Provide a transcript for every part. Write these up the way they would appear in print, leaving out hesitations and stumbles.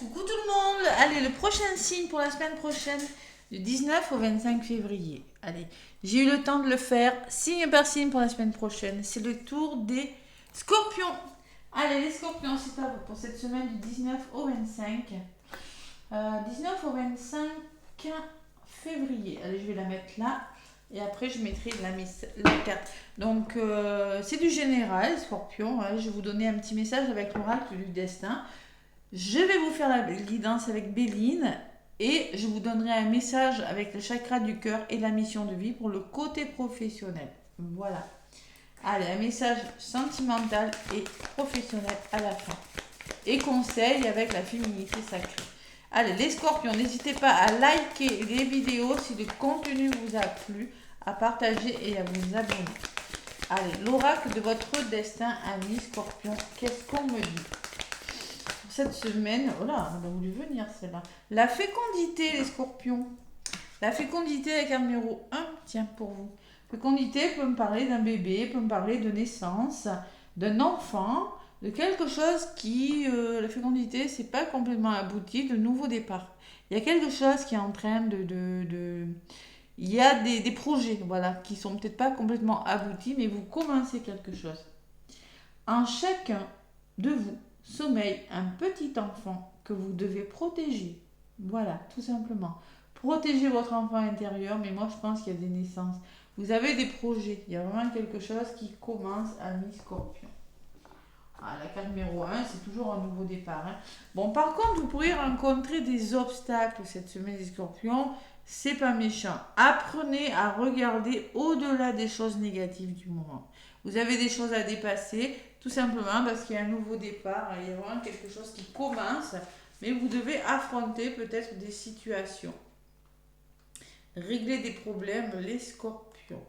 Coucou tout le monde. Allez, le prochain signe pour la semaine prochaine, du 19 au 25 février. Allez, j'ai eu le temps de le faire, signe par signe pour la semaine prochaine. C'est le tour des scorpions. Allez, les scorpions, c'est à vous pour cette semaine du 19 au 25. 19 au 25 février. Allez, je vais la mettre là. Et après, je mettrai la carte. Donc, c'est du général, scorpion. Hein. Je vais vous donner un petit message avec l'oracle du destin. Je vais vous faire la guidance avec Béline. Et je vous donnerai un message avec le chakra du cœur et la mission de vie pour le côté professionnel. Voilà. Allez, un message sentimental et professionnel à la fin. Et conseil avec la féminité sacrée. Allez, les scorpions, n'hésitez pas à liker les vidéos si le contenu vous a plu, à partager et à vous abonner. Allez, l'oracle de votre destin, ami scorpion, qu'est-ce qu'on me dit pour cette semaine? Oh là, elle a voulu venir celle-là. La fécondité, les scorpions. La fécondité avec un numéro 1, tiens, pour vous. Fécondité peut me parler d'un bébé, peut me parler de naissance, d'un enfant, de quelque chose qui, la fécondité, c'est pas complètement abouti, de nouveau départ. Il y a quelque chose qui est en train il y a des projets, voilà, qui sont peut-être pas complètement aboutis, mais vous commencez quelque chose. En chacun de vous sommeille un petit enfant que vous devez protéger. Voilà, tout simplement. Protégez votre enfant intérieur, mais moi je pense qu'il y a des naissances. Vous avez des projets, il y a vraiment quelque chose qui commence à mi-scorpion. Ah, la carte numéro 1, c'est toujours un nouveau départ. Hein. Bon, par contre, vous pourriez rencontrer des obstacles cette semaine des scorpions. C'est pas méchant. Apprenez à regarder au-delà des choses négatives du moment. Vous avez des choses à dépasser, tout simplement parce qu'il y a un nouveau départ. Il y a vraiment quelque chose qui commence, mais vous devez affronter peut-être des situations. Régler des problèmes, les scorpions.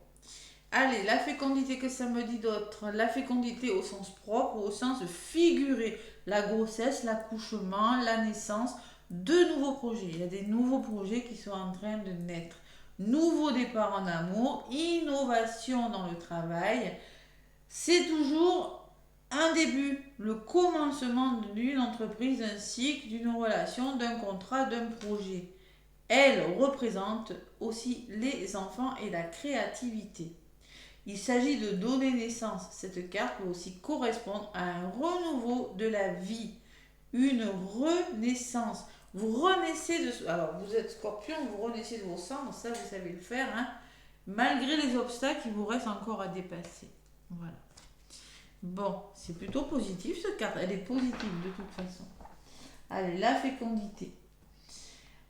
Allez, la fécondité, que ça me dit d'autre? La fécondité au sens propre, au sens figuré. La grossesse, l'accouchement, la naissance, de nouveaux projets. Il y a des nouveaux projets qui sont en train de naître. Nouveau départ en amour, innovation dans le travail. C'est toujours un début, le commencement d'une entreprise, d'un cycle, d'une relation, d'un contrat, d'un projet. Elle représente aussi les enfants et la créativité. Il s'agit de donner naissance. Cette carte peut aussi correspondre à un renouveau de la vie, une renaissance. Vous renaissez de... Alors, vous êtes scorpion, vous renaissez de vos cendres, ça vous savez le faire, hein, malgré les obstacles, il vous reste encore à dépasser. Voilà. Bon, c'est plutôt positif cette carte, elle est positive de toute façon. Allez, la fécondité.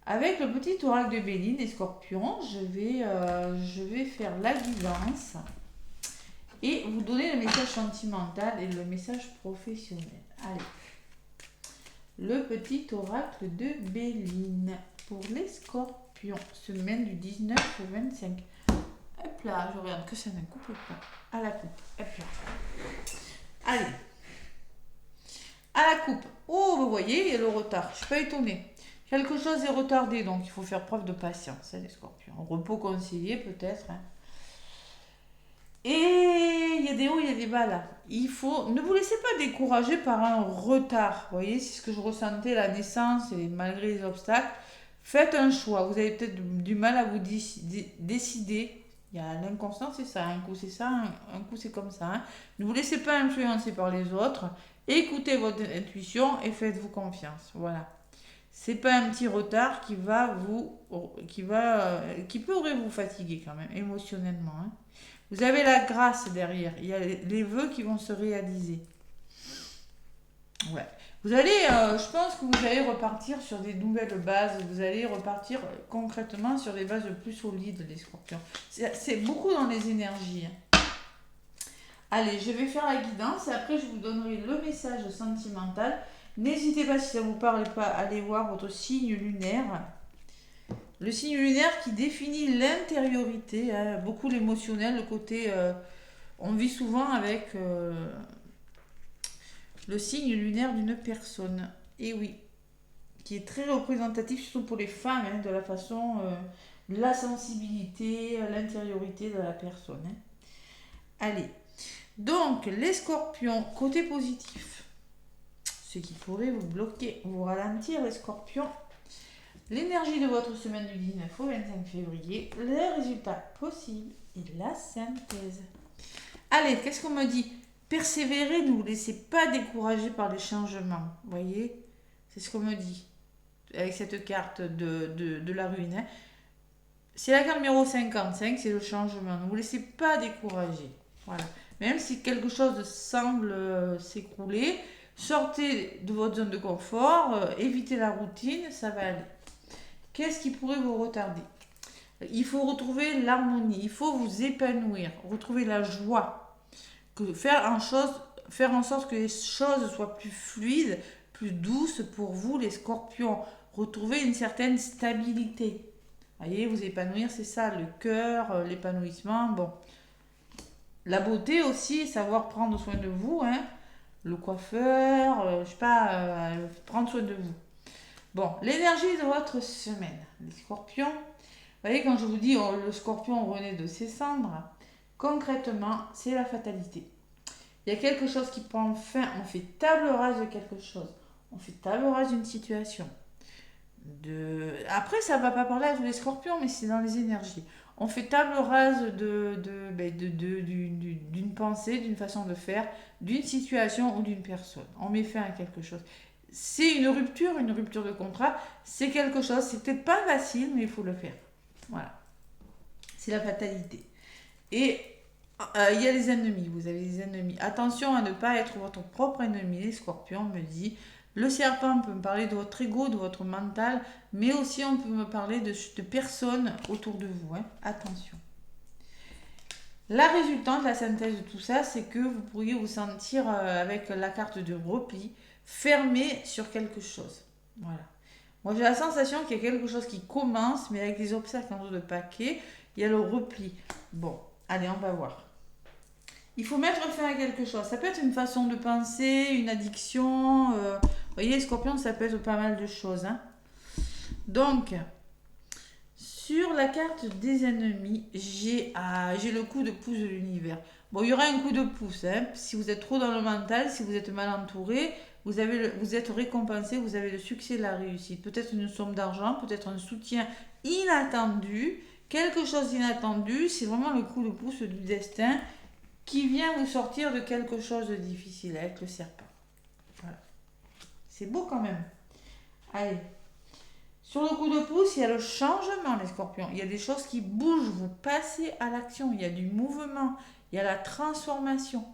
Avec le petit oracle de Béline et Scorpion, je vais faire la guidance et vous donner le message sentimental et le message professionnel. Allez, le petit oracle de Béline pour les Scorpions, semaine du 19 au 25. Hop là, je regarde que ça ne coupe pas. À la coupe, hop là. Allez, à la coupe. Oh, vous voyez, il y a le retard, je ne suis pas étonnée. Quelque chose est retardé, donc il faut faire preuve de patience, hein, les scorpions. Repos conseillé peut-être. Hein. Et il y a des hauts, il y a des bas là. Ne vous laissez pas décourager par un retard. Vous voyez, c'est ce que je ressentais à la naissance et malgré les obstacles. Faites un choix. Vous avez peut-être du mal à vous décider. Il y a l'inconstance, c'est ça. Un coup c'est ça, un coup c'est comme ça. Hein. Ne vous laissez pas influencer par les autres. Écoutez votre intuition et faites-vous confiance. Voilà. C'est pas un petit retard qui pourrait vous fatiguer quand même émotionnellement. Hein. Vous avez la grâce derrière. Il y a les vœux qui vont se réaliser. Ouais. Vous allez, je pense que vous allez repartir sur des nouvelles bases. Vous allez repartir concrètement sur des bases plus solides, les scorpions. C'est beaucoup dans les énergies. Hein. Allez, je vais faire la guidance et après je vous donnerai le message sentimental. N'hésitez pas, si ça ne vous parle pas, à aller voir votre signe lunaire. Le signe lunaire qui définit l'intériorité, hein, beaucoup l'émotionnel, le côté... on vit souvent avec le signe lunaire d'une personne. Et oui, qui est très représentatif, surtout pour les femmes, hein, de la façon... de la sensibilité, l'intériorité de la personne. Hein. Allez, donc les scorpions, côté positif. ce qui pourrait vous bloquer, vous ralentir, les scorpions. L'énergie de votre semaine du 19 au 25 février, les résultats possibles et la synthèse. Allez, qu'est-ce qu'on me dit? Persévérez, ne vous laissez pas décourager par les changements. Vous voyez? C'est ce qu'on me dit avec cette carte de la ruine. Hein. C'est la carte numéro 55, c'est le changement. Ne vous laissez pas décourager. Voilà. Même si quelque chose semble s'écrouler, sortez de votre zone de confort, évitez la routine, ça va aller. Qu'est-ce qui pourrait vous retarder? Il faut retrouver l'harmonie, il faut vous épanouir, retrouver la joie, faire en sorte que les choses soient plus fluides, plus douces pour vous les scorpions. Retrouver une certaine stabilité. Vous voyez, vous épanouir, c'est ça, le cœur, l'épanouissement, bon. La beauté aussi, savoir prendre soin de vous, hein. Le coiffeur, je sais pas, prendre soin de vous. Bon, l'énergie de votre semaine, les scorpions. Vous voyez, quand je vous dis le scorpion renaît de ses cendres, concrètement, c'est la fatalité. Il y a quelque chose qui prend fin, on fait table rase de quelque chose. On fait table rase d'une situation. Après, ça ne va pas parler à tous les scorpions, mais c'est dans les énergies. On fait table rase d'une pensée, d'une façon de faire, d'une situation ou d'une personne. On met fin à quelque chose. C'est une rupture de contrat. C'est quelque chose, c'est peut-être pas facile, mais il faut le faire. Voilà. C'est la fatalité. Et il y a les ennemis. Vous avez les ennemis. Attention à ne pas être votre propre ennemi. Les scorpions me dit. Le serpent peut me parler de votre ego, de votre mental, mais aussi on peut me parler de personnes autour de vous. Hein. Attention. La résultante, la synthèse de tout ça, c'est que vous pourriez vous sentir avec la carte de repli, fermé sur quelque chose. Voilà. Moi, j'ai la sensation qu'il y a quelque chose qui commence, mais avec des obstacles en dos de paquet, il y a le repli. Bon, allez, on va voir. Il faut mettre fin à quelque chose. Ça peut être une façon de penser, une addiction. Vous voyez, les scorpions, ça peut être pas mal de choses. Hein. Donc, sur la carte des ennemis, j'ai le coup de pouce de l'univers. Bon, il y aura un coup de pouce. Hein. Si vous êtes trop dans le mental, si vous êtes mal entouré, vous êtes récompensé, vous avez le succès de la réussite. Peut-être une somme d'argent, peut-être un soutien inattendu. Quelque chose d'inattendu, c'est vraiment le coup de pouce du destin qui vient vous sortir de quelque chose de difficile avec le serpent. Voilà. C'est beau quand même. Allez. Sur le coup de pouce, il y a le changement, les scorpions. Il y a des choses qui bougent. Vous passez à l'action. Il y a du mouvement. Il y a la transformation.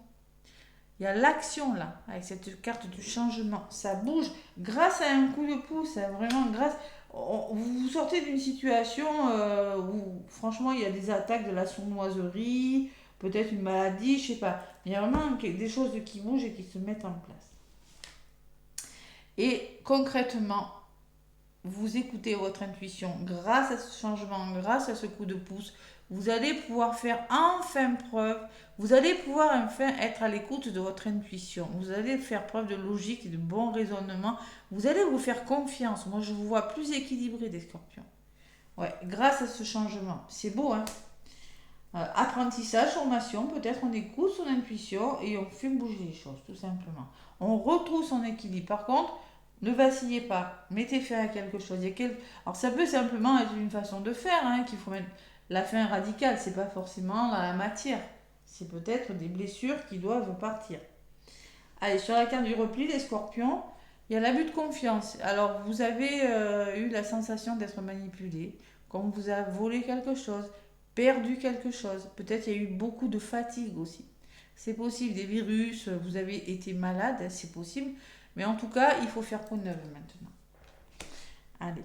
Il y a l'action là, avec cette carte du changement. Ça bouge grâce à un coup de pouce. Hein, vraiment, vous sortez d'une situation où, franchement, il y a des attaques de la sournoiserie, peut-être une maladie, je sais pas. Il y a vraiment des choses qui bougent et qui se mettent en place. Et concrètement, vous écoutez votre intuition grâce à ce changement, grâce à ce coup de pouce. Vous allez pouvoir faire enfin preuve, vous allez pouvoir enfin être à l'écoute de votre intuition. Vous allez faire preuve de logique et de bon raisonnement. Vous allez vous faire confiance. Moi, je vous vois plus équilibré des scorpions. Ouais, grâce à ce changement. C'est beau, hein? Apprentissage, formation, peut-être on écoute son intuition et on fait bouger les choses, tout simplement. On retrouve son équilibre. Par contre, ne vacillez pas, mettez fin à quelque chose. Alors ça peut simplement être une façon de faire, hein, qu'il faut mettre la fin radicale, c'est pas forcément dans la matière. C'est peut-être des blessures qui doivent partir. Allez, sur la carte du repli, les scorpions, il y a l'abus de confiance. Alors vous avez eu la sensation d'être manipulé, qu'on vous a volé quelque chose, perdu quelque chose. Peut-être il y a eu beaucoup de fatigue aussi. C'est possible, des virus, vous avez été malade, c'est possible. Mais en tout cas, il faut faire peau neuve maintenant. Allez.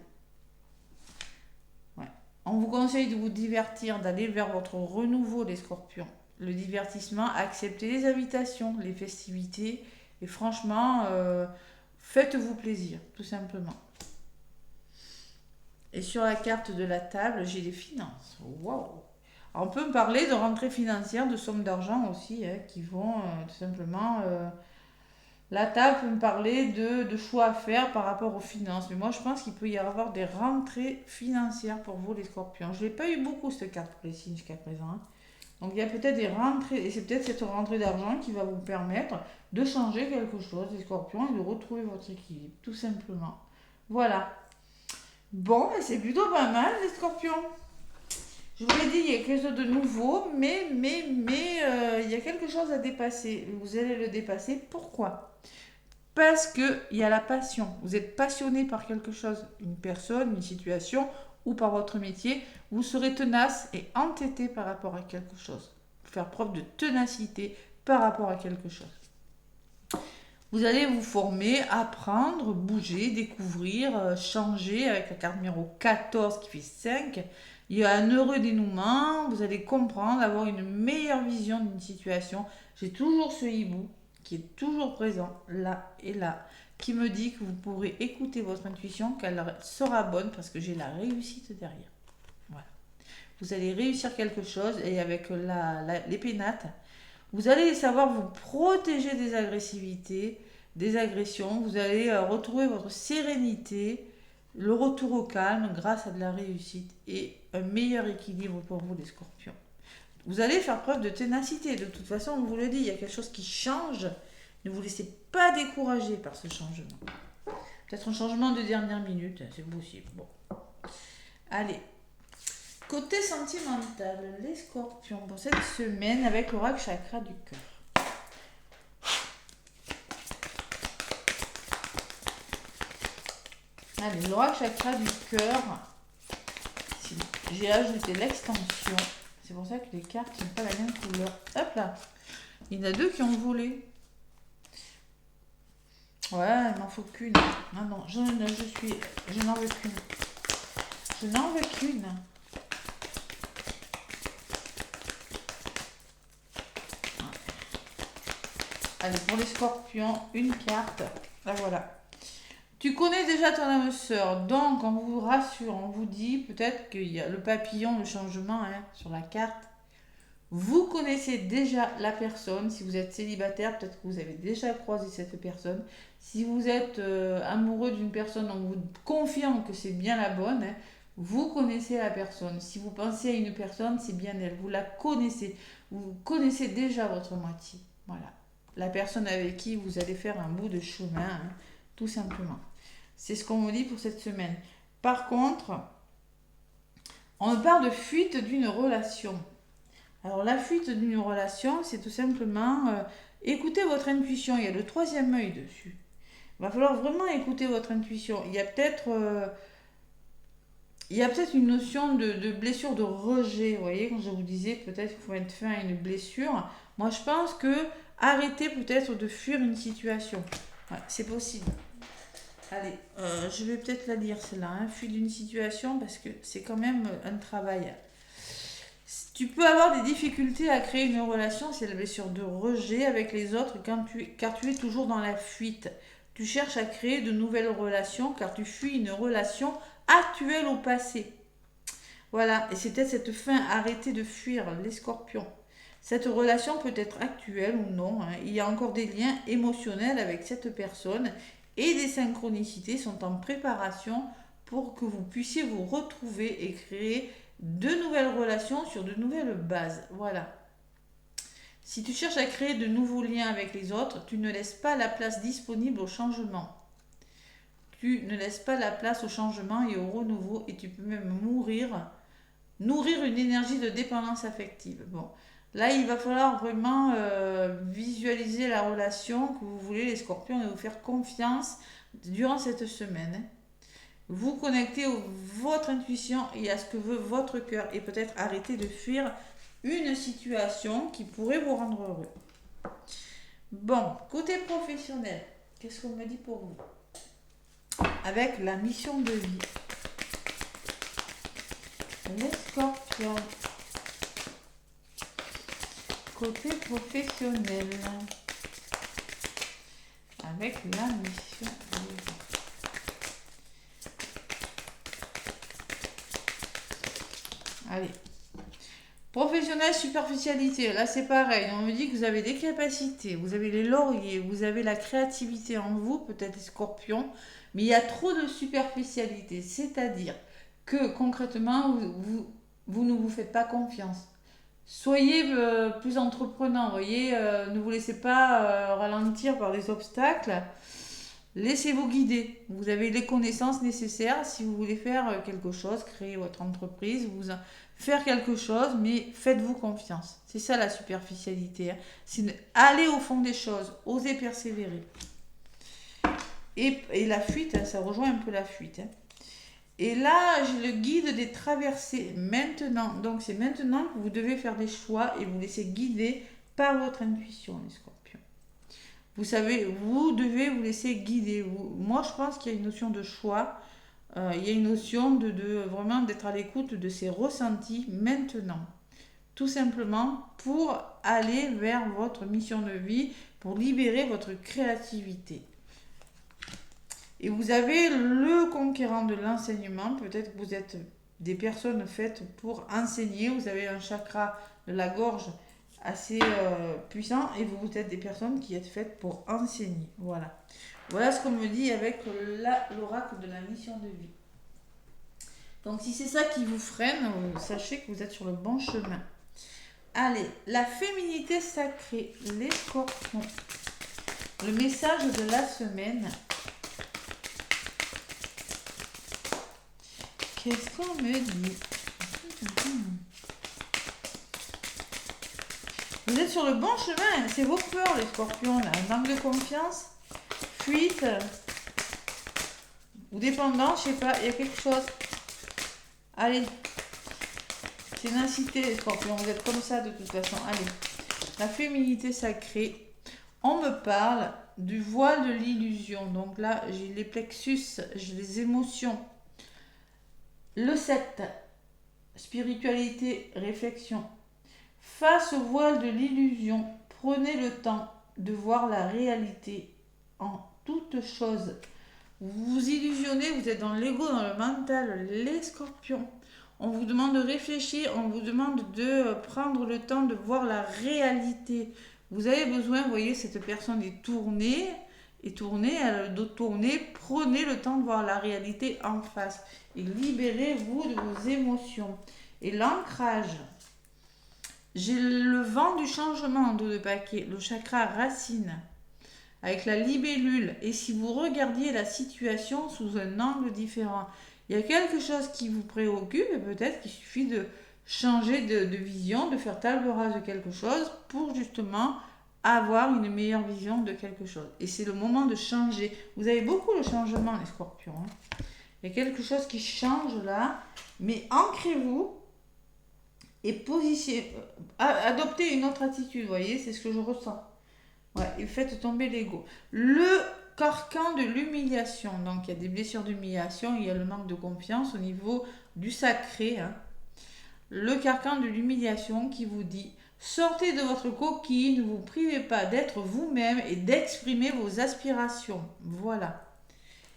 Ouais. On vous conseille de vous divertir, d'aller vers votre renouveau, les scorpions. Le divertissement, acceptez les invitations, les festivités. Et franchement, faites-vous plaisir, tout simplement. Et sur la carte de la table, j'ai les finances. Waouh! On peut me parler de rentrée financière, de sommes d'argent aussi, hein, qui vont tout simplement... La table peut me parler de choix à faire par rapport aux finances. Mais moi, je pense qu'il peut y avoir des rentrées financières pour vous, les scorpions. Je n'ai pas eu beaucoup, cette carte pour les signes jusqu'à présent. Hein. Donc il y a peut-être des rentrées, et c'est peut-être cette rentrée d'argent qui va vous permettre de changer quelque chose, les scorpions, et de retrouver votre équilibre, tout simplement. Voilà. Bon, c'est plutôt pas mal, les scorpions. Je vous l'ai dit, il y a quelque chose de nouveau, mais il y a quelque chose à dépasser. Vous allez le dépasser. Pourquoi? Parce qu'il y a la passion. Vous êtes passionné par quelque chose, une personne, une situation, ou par votre métier. Vous serez tenace et entêté par rapport à quelque chose. Faire preuve de ténacité par rapport à quelque chose. Vous allez vous former, apprendre, bouger, découvrir, changer avec la carte numéro 14 qui fait 5. Il y a un heureux dénouement, vous allez comprendre, avoir une meilleure vision d'une situation. J'ai toujours ce hibou qui est toujours présent, là et là, qui me dit que vous pourrez écouter votre intuition, qu'elle sera bonne parce que j'ai la réussite derrière. Voilà. Vous allez réussir quelque chose et avec les pénates, vous allez savoir vous protéger des agressivités, des agressions. Vous allez retrouver votre sérénité, le retour au calme grâce à de la réussite et un meilleur équilibre pour vous les scorpions. Vous allez faire preuve de ténacité. De toute façon, on vous le dit, il y a quelque chose qui change. Ne vous laissez pas décourager par ce changement. Peut-être un changement de dernière minute, c'est possible. Bon. Allez. Côté sentimental, les scorpions pour cette semaine avec l'oracle chakra du cœur. Allez, l'oracle chakra du cœur, j'ai ajouté l'extension. C'est pour ça que les cartes n'ont pas la même couleur. Hop là, il y en a deux qui ont volé. Ouais, il m'en faut qu'une. Non, je n'en veux qu'une. Je n'en veux qu'une. Allez, pour les scorpions, une carte. La voilà. Tu connais déjà ton âme sœur, donc on vous rassure, on vous dit peut-être qu'il y a le papillon, le changement sur la carte. Vous connaissez déjà la personne. Si vous êtes célibataire, peut-être que vous avez déjà croisé cette personne. Si vous êtes amoureux d'une personne, on vous confirme que c'est bien la bonne. Vous connaissez la personne. Si vous pensez à une personne, c'est bien elle. Vous la connaissez. Vous connaissez déjà votre moitié. Voilà. La personne avec qui vous allez faire un bout de chemin, tout simplement. C'est ce qu'on vous dit pour cette semaine. Par contre, on parle de fuite d'une relation. Alors la fuite d'une relation, c'est tout simplement écouter votre intuition. Il y a le troisième œil dessus. Il va falloir vraiment écouter votre intuition. Il y a peut-être une notion de blessure, de rejet. Vous voyez, quand je vous disais peut-être qu'il faut mettre fin à une blessure. Moi, je pense que arrêtez peut-être de fuir une situation. Ouais, c'est possible. Allez, je vais peut-être la lire celle-là. Fuite d'une situation parce que c'est quand même un travail. Tu peux avoir des difficultés à créer une relation, c'est la blessure de rejet avec les autres car tu es toujours dans la fuite. Tu cherches à créer de nouvelles relations car tu fuis une relation actuelle au passé. Voilà, et c'est peut-être cette fin, arrêtez de fuir les scorpions. Cette relation peut être actuelle ou non. Il y a encore des liens émotionnels avec cette personne et des synchronicités sont en préparation pour que vous puissiez vous retrouver et créer de nouvelles relations sur de nouvelles bases. Voilà. Si tu cherches à créer de nouveaux liens avec les autres, tu ne laisses pas la place disponible au changement. Tu ne laisses pas la place au changement et au renouveau et tu peux même nourrir une énergie de dépendance affective. Bon, là, il va falloir vraiment visualiser la relation que vous voulez, les scorpions, et vous faire confiance durant cette semaine. Vous connectez votre intuition et à ce que veut votre cœur et peut-être arrêter de fuir une situation qui pourrait vous rendre heureux. Bon, côté professionnel, qu'est-ce qu'on me dit pour vous? Avec la mission de vie. Les scorpions. Côté professionnel. Avec la mission de vie. Allez. Professionnel, superficialité. Là, c'est pareil. On me dit que vous avez des capacités. Vous avez les lauriers. Vous avez la créativité en vous. Peut-être les scorpions. Mais il y a trop de superficialité. C'est-à-dire que concrètement, vous ne vous faites pas confiance. Soyez plus entreprenant, voyez, ne vous laissez pas ralentir par les obstacles. Laissez-vous guider. Vous avez les connaissances nécessaires si vous voulez faire quelque chose, créer votre entreprise, faire quelque chose, mais faites-vous confiance. C'est ça la superficialité, hein. C'est aller au fond des choses, oser persévérer. Et la fuite, hein, ça rejoint un peu la fuite, hein. Et là, j'ai le guide des traversées maintenant. Donc, c'est maintenant que vous devez faire des choix et vous laisser guider par votre intuition, les scorpions. Vous savez, vous devez vous laisser guider. Moi, je pense qu'il y a une notion de choix. Il y a une notion de vraiment d'être à l'écoute de ses ressentis maintenant. Tout simplement pour aller vers votre mission de vie, pour libérer votre créativité. Et vous avez le conquérant de l'enseignement. Peut-être que vous êtes des personnes faites pour enseigner. Vous avez un chakra de la gorge assez puissant et vous êtes des personnes qui êtes faites pour enseigner. Voilà. Voilà ce qu'on me dit avec l'oracle de la mission de vie. Donc si c'est ça qui vous freine, sachez que vous êtes sur le bon chemin. Allez, la féminité sacrée, les scorpions. Le message de la semaine. Qu'est-ce qu'on me dit? Vous êtes sur le bon chemin, c'est vos peurs les scorpions, là. Un manque de confiance, fuite, ou dépendance, je sais pas, il y a quelque chose. Allez, ténacité les scorpions, vous êtes comme ça de toute façon. Allez, la féminité sacrée, on me parle du voile de l'illusion. Donc là, j'ai les plexus, j'ai les émotions. Le 7, spiritualité, réflexion. Face au voile de l'illusion, prenez le temps de voir la réalité en toute chose. Vous vous illusionnez, vous êtes dans l'ego, dans le mental, les scorpions. On vous demande de réfléchir, on vous demande de prendre le temps de voir la réalité. Vous avez besoin, vous voyez, cette personne est tournée, elle a le dos tourné, prenez le temps de voir la réalité en face et libérez-vous de vos émotions. Et l'ancrage, j'ai le vent du changement en dos de paquet, le chakra racine, avec la libellule. Et si vous regardiez la situation sous un angle différent, il y a quelque chose qui vous préoccupe et peut-être qu'il suffit de changer de vision, de faire table rase de quelque chose pour justement avoir une meilleure vision de quelque chose. Et c'est le moment de changer. Vous avez beaucoup le changement, les scorpions, hein. Il y a quelque chose qui change là, mais ancrez-vous et adoptez une autre attitude, vous voyez, c'est ce que je ressens. Ouais, et faites tomber l'ego. Le carcan de l'humiliation, donc il y a des blessures d'humiliation, il y a le manque de confiance au niveau du sacré, hein. Le carcan de l'humiliation qui vous dit: sortez de votre coquille, ne vous privez pas d'être vous-même et d'exprimer vos aspirations. Voilà.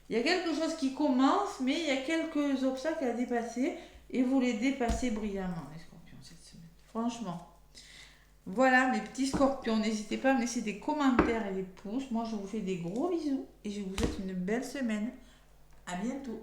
Il y a quelque chose qui commence, mais il y a quelques obstacles à dépasser et vous les dépassez brillamment, les scorpions, cette semaine. Franchement. Voilà, mes petits scorpions. N'hésitez pas à me laisser des commentaires et des pouces. Moi, je vous fais des gros bisous et je vous souhaite une belle semaine. À bientôt.